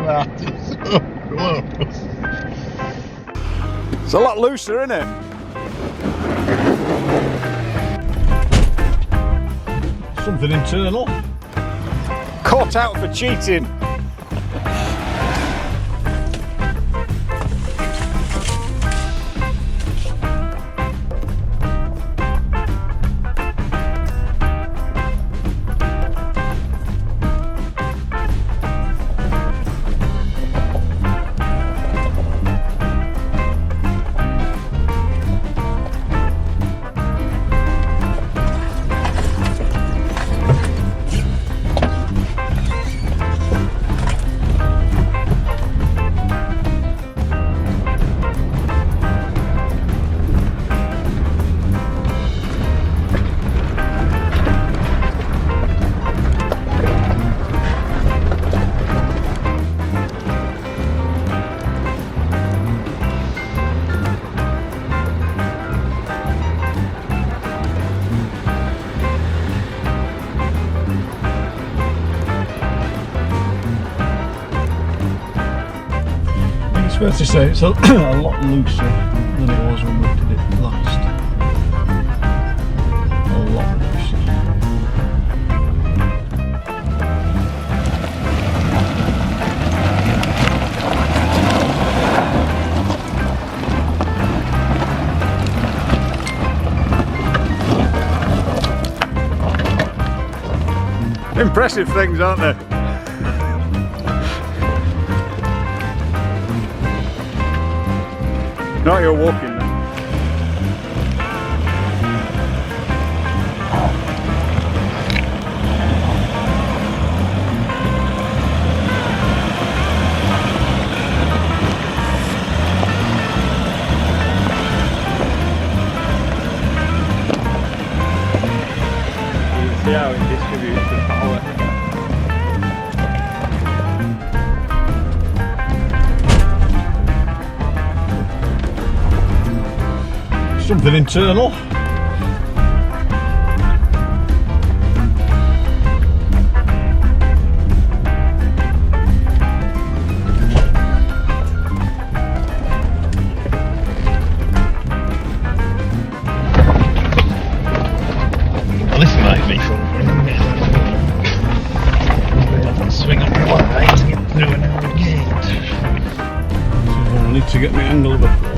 about. It's so close. It's a lot looser, isn't it? Something internal. Caught out for cheating. It's fair to say it's a lot looser than it was when we did it last. A lot looser. Impressive things, aren't they? Not you're walking now. You can see how it distributes the power. Something internal. Well, this might be fun. Swing up the line to get through an old gate. So I need to get my angle of approach.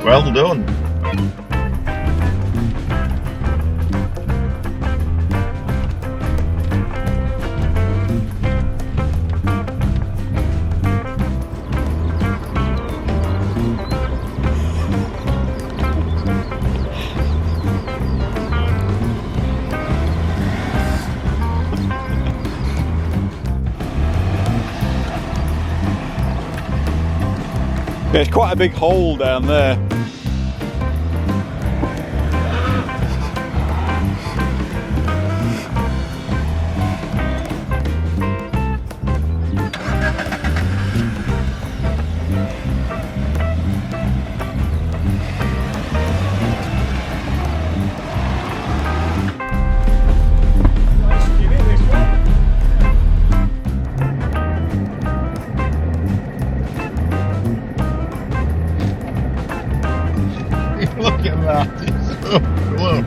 Well done. There's quite a big hole down there. Look at that, it's so close.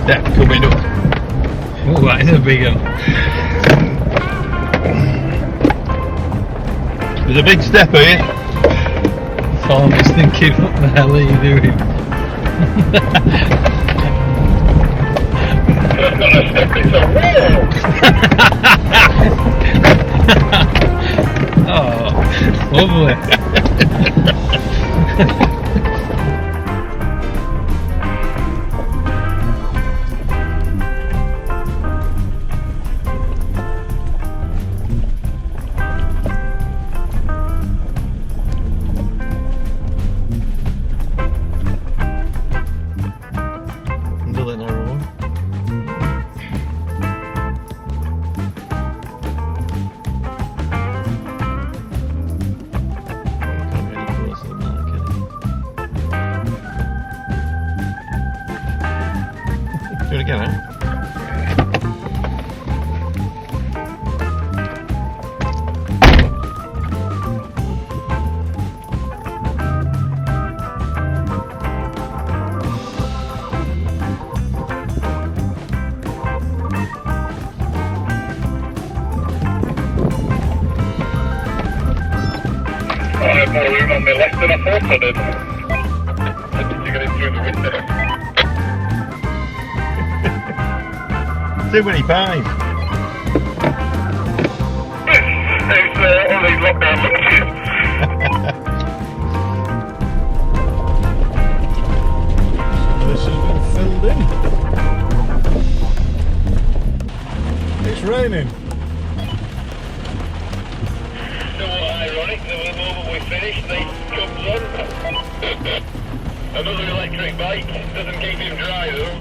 step coming up. Oh, that is a big one. There's a big step here. Farmer's thinking, what the hell are you doing? That's not a step, it's a wall! Oh, lovely. Do it again, eh? I had more room on my left than I thought I did. I did to get it through the window. Too many pies. It's all these lockdown lunches. This has been filled in. It's raining. So ironic that the moment we finish, they comes on. Another electric bike, doesn't keep him dry though.